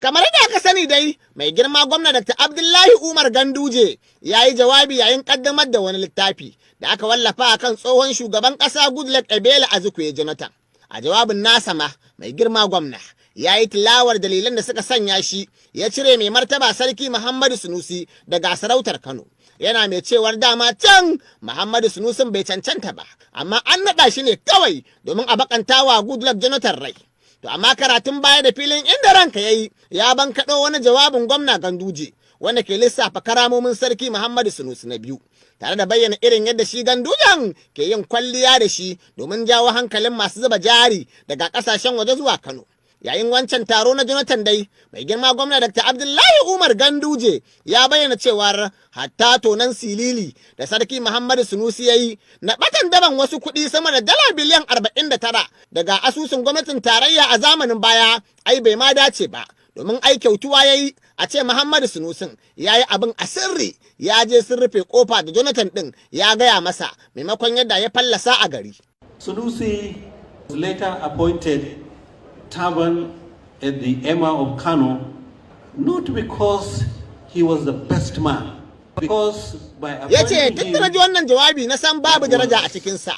Kamar da aka sani dai, mai girma gwamna Dr. Abdullahi Umar Ganduje ya yi jawabi yayin ƙaddamar da wani littafi da aka wallafa a kan tsohon shugaban ƙasa Goodluck Ebele Azikwe Jonathan. A jawabin nasa ma, mai girma gwamna ya yi tilawar dalilan da suka sanya shi ya cire mai martaba Sarki Muhammadu Sunusi daga sarautar Kano. Yana mai cewar dama can Muhammadu Sunusin bai cancanta ba, amma an naɗa shi ne kawai domin a bakantawa Goodluck Jonathan rai. To amma karatun baya da filin inda ranka yayi ya bankaɗo wani jawabin gwamna Ganduje wanda ke lissafa karamomin Sarki Muhammadu Sunusi na biyu, tare da bayyana irin yadda shi Gandujen ke yin kwalliya da shi domin jawo hankalin masu zuba jari daga ƙasashen waje zuwa Kano. Yayin wancan taro na Jonathan dai, mai girma gwamna Dr. Abdullahi Umar Ganduje ya bayyana cewar hatta tonan silili da Sarki Muhammadu Sunusi ya yi na ɓatan daban wasu kuɗi sama da dala biliyan 49 daga asusun gwamnatin tarayya a zamanin baya ai bai ma dace ba, domin ai kyautuwa ya yi a ce Muhammadu Sunusin ya yi abin a sirri, ya je sun rufe kofa da Jonathan ɗin ya gaya masa maimakon yadda ya fallasa a gari. Sunusi was later appointed Turban at the Emir of Kano, not because he was the best man, because by appointing him... Ya ce, tun da ji wannan jawabi na san babu daraja a cikinsa.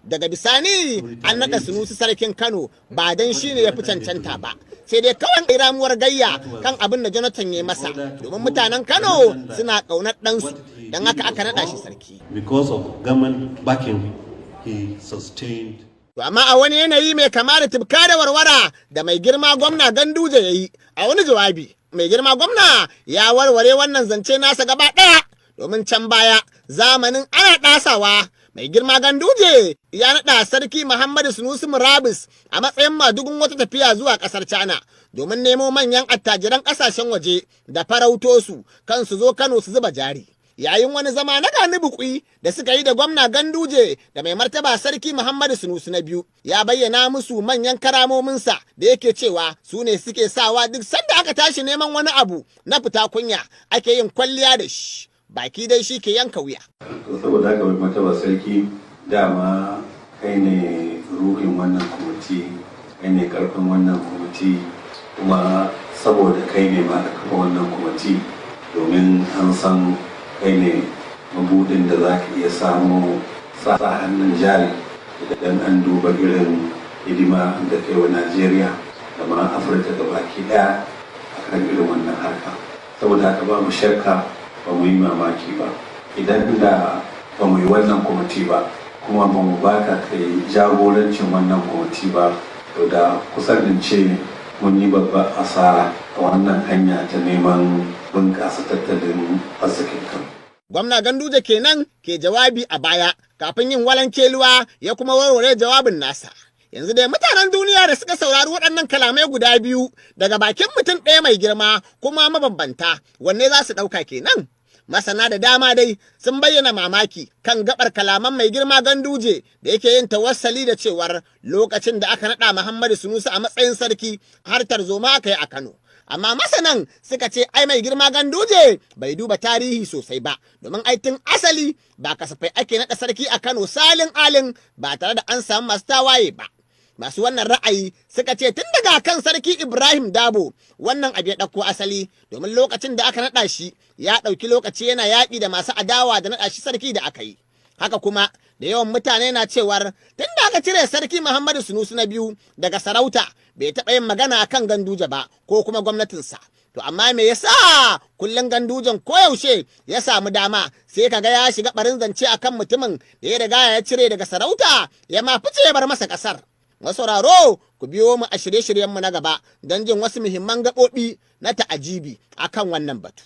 Daga bisani an naɗa Sunusi sarkin Kano ba don shi ne ya fi cancanta ba, sai dai kawai ramuwar gayya kan abin da Jonathan ya masa, domin mutanen Kano suna ƙaunar ɗansu, don haka aka naɗa shi sarki. Because of government backing, he sustained. To amma a wani yanayi mai kama da tibka da warwara da mai girma gwamna Ganduje ya yi a wani jawabi, mai girma gwamna ya warware wannan zance nasa gaba ɗaya, domin can baya zamanin ana ɗasawa mai girma Ganduje ya naɗa Sarki Muhammadu Sunusi Murabus a matsayin madugun wata tafiya zuwa ƙasar China domin nemo manyan attajiran ƙasashen waje da farauto su kan su zo Kano su zuba jari. Yayin wani zama na gani bukui da suka yi da gwamna Ganduje da mai martaba Sarki Muhammadu Sunusi na biyu, ya bayyana musu manyan karamominsa da yake cewa su ne suke sawa duk sanda aka tashi neman wani abu na fita kunya ake yin kwalliya da shi, baki dai shi ke yanka wuya. Saboda haka mai martaba Sarki, dama kai ne ruhin wannan kwamiti, kai ne karfin wannan kwamiti, kuma saboda kai ne ma da kafa wannan kwamiti, domin an san kai ne mabudin da za ka iya samu sa hannun jari idan an duba irin hidima da kai wa Najeriya da ma Afirka da baki daya a kan irin wannan harka. Saboda haka ba mu shakka, ba mu yi mamaki ba idan da ba mu yi wannan kwamiti ba, kuma ba mu baka kai jagorancin wannan kwamiti ba, to da kusan in ce mun yi babbar asara a wannan hanya ta neman bunƙasa tattalin arzikin kan. Gwamna Ganduje kenan ke jawabi a baya kafin yin walankeluwa ya kuma warware jawabin nasa. Yanzu dai mutanen duniya da suka saurari waɗannan kalamai guda biyu daga bakin mutum ɗaya mai girma kuma mabambanta, wanne za su ɗauka kenan? Masana da dama dai sun bayyana mamaki kan gabar kalaman mai girma Ganduje da yake yin tawassali da cewar lokacin da aka naɗa Muhammadu Sunusi a matsayin sarki har tarzoma aka yi a Kano. Amma masanan suka ce ai mai girma Ganduje bai duba tarihi sosai ba, domin aitin asali ba kasafai ake naɗa sarki a Kano salin alin ba tare da an samu masu tawaye ba. Masu wannan ra'ayi suka ce tun daga kan Sarki Ibrahim Dabo wannan abu ya ɗauko asali, domin lokacin da aka naɗa shi ya ɗauki lokaci yana yaƙi da masu adawa da naɗa shi sarki da aka yi. Haka kuma da yawan mutane na cewar tun da aka cire Sarki Muhammadu Sunusi na biyu daga sarauta bai taɓa yin magana kan Ganduje ba ko kuma gwamnatinsa. To amma me yasa kullum Gandujen koyaushe ya samu dama sai kaga ya shiga ɓarin zance akan mutumin da ya riga ya cire daga sarauta ya ma fice ya bar masa ƙasar. Masauraro ku biyo mu a shirye-shiryenmu na gaba don jin wasu muhimman gaɓoɓi na ta'ajibi akan wannan batu.